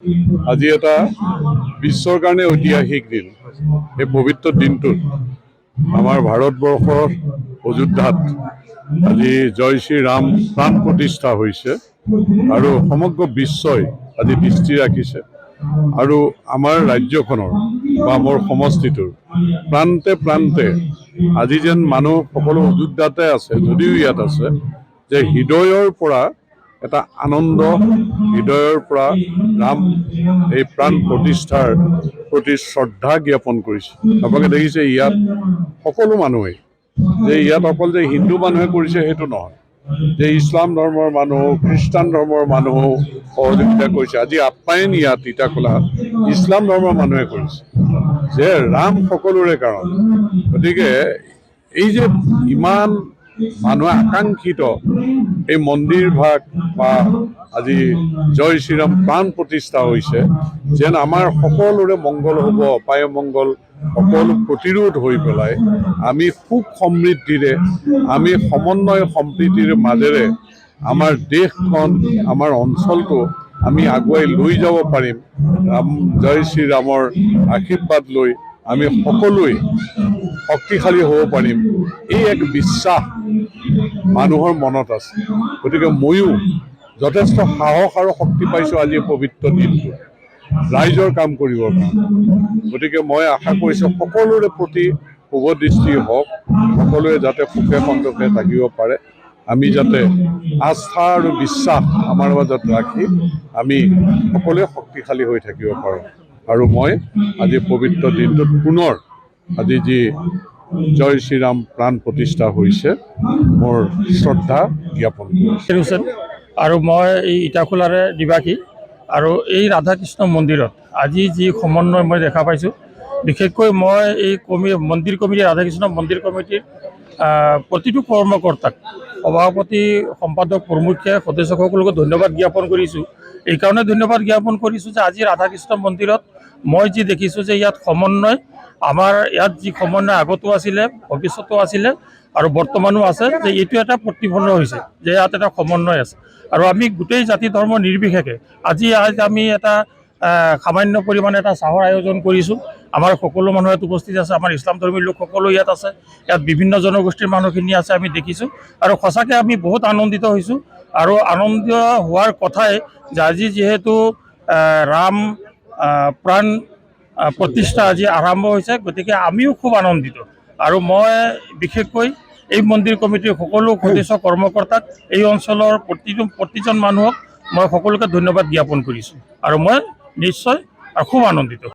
আজি এটা বিশ্বৰ কাৰণে ঐতিহাসিক দিন। এই পবিত্ৰ দিনটোত আমাৰ ভাৰতবৰ্ষৰ অযোধ্যাত আজি জয় শ্ৰী ৰাম প্ৰাণ প্ৰতিষ্ঠা হৈছে আৰু সমগ্ৰ বিশ্বই আজি দৃষ্টি ৰাখিছে আৰু আমাৰ ৰাজ্যখনৰ বা মোৰ সমষ্টিটোৰ প্ৰান্তে প্ৰান্তে আজি যেন মানুহ সকলো অযোধ্যাতে আছে, যদিও ইয়াত আছে, যে হৃদয়ৰ পৰা এটা আনন্দ, হৃদয়ৰ পৰা ৰাম এই প্ৰাণ প্ৰতিষ্ঠাৰ প্ৰতি শ্ৰদ্ধা জ্ঞাপন কৰিছে। আপোনালোকে দেখিছে ইয়াত সকলো মানুহেই, যে ইয়াত অকল যে হিন্দু মানুহে কৰিছে সেইটো নহয়, যে ইছলাম ধৰ্মৰ মানুহ, খ্ৰীষ্টান ধৰ্মৰ মানুহো সহযোগিতা কৰিছে। আজি আপ্যায়ন ইয়াত তিতাকলা ইছলাম ধৰ্মৰ মানুহে কৰিছে, যে ৰাম সকলোৰে কাৰণ। গতিকে এই যে ইমান মানুহে আকাংক্ষিত এই মন্দিৰ ভাগ বা আজি জয় শ্ৰীৰাম প্ৰাণ প্ৰতিষ্ঠা হৈছে, যেন আমাৰ সকলোৰে মংগল হ'ব, অপায় মংগল সকলো প্ৰতিৰোধ হৈ পেলাই আমি সুখ সমৃদ্ধিৰে, আমি সমন্বয় সম্প্ৰীতিৰ মাজেৰে আমাৰ দেশখন, আমাৰ অঞ্চলটো আমি আগুৱাই লৈ যাব পাৰিম। জয় শ্ৰীৰামৰ আশীৰ্বাদ লৈ আমি সকলোৱে শক্তিশালী হ'ব পাৰিম, এই এক বিশ্বাস মানুহৰ মনত আছে। গতিকে ময়ো যথেষ্ট সাহস আৰু শক্তি পাইছোঁ আজি পবিত্ৰ দিনটো ৰাইজৰ কাম কৰিবৰ কাৰণে। গতিকে মই আশা কৰিছোঁ সকলোৰে প্ৰতি শুভ দৃষ্টি হওক, সকলোৱে যাতে সুখে সন্তোষে থাকিব পাৰে, আমি যাতে আস্থা আৰু বিশ্বাস আমাৰ মাজত ৰাখি আমি সকলোৱে শক্তিশালী হৈ থাকিব পাৰোঁ। আৰু মই আজি পবিত্ৰ দিনটোত পুনৰ আজি যি জয় শ্ৰীৰাম প্ৰাণ প্ৰতিষ্ঠা হৈছে মোৰ শ্ৰদ্ধা জ্ঞাপন কৰিছোঁ। আৰু মই এই ইটাখোলাৰে নিবাসী আৰু এই ৰাধা কৃষ্ণ মন্দিৰত আজি যি সমন্বয় মই দেখা পাইছোঁ, বিশেষকৈ মই এই মন্দিৰ কমিটি, ৰাধা কৃষ্ণ মন্দিৰ কমিটিৰ প্ৰতিটো কৰ্মকৰ্তাক, সভাপতি, সম্পাদক, প্ৰমুখ্যে, সদস্যসকলকো ধন্যবাদ জ্ঞাপন কৰিছোঁ। এইকাৰণে ধন্যবাদ জ্ঞাপন কৰিছোঁ যে আজি ৰাধা কৃষ্ণ মন্দিৰত মই যি দেখিছোঁ যে ইয়াত সমন্বয়, আমাৰ ইয়াত যি সমন্বয় আগতো আছিলে, ভৱিষ্যতো আছিলে আৰু বৰ্তমানো আছে, যে এইটো এটা প্ৰতিফলন হৈছে যে ইয়াত এটা সমন্বয় আছে। আৰু আমি গোটেই জাতি ধৰ্ম নিৰ্বিশেষে আজি আমি এটা সামান্য পৰিমাণে এটা চাহৰ আয়োজন কৰিছোঁ। আমাৰ সকলো মানুহ ইয়াত উপস্থিত আছে, আমাৰ ইছলাম ধৰ্মী লোক সকলো ইয়াত আছে, ইয়াত বিভিন্ন জনগোষ্ঠীৰ মানুহখিনি আছে, আমি দেখিছোঁ আৰু সঁচাকৈ আমি বহুত আনন্দিত হৈছোঁ। আৰু আনন্দ হোৱাৰ কথাই যে আজি যিহেতু ৰাম প্ৰাণ প্ৰতিষ্ঠা আজি আৰম্ভ হৈছে, গতিকে আমিও খুব আনন্দিত। আৰু মই বিশেষকৈ এই মন্দিৰ কমিটিৰ সকলো সদস্য কৰ্মকৰ্তাক, এই অঞ্চলৰ প্ৰতিজন মানুহক মই সকলোকে ধন্যবাদ জ্ঞাপন কৰিছোঁ আৰু মই নিশ্চয় খুব আনন্দিত।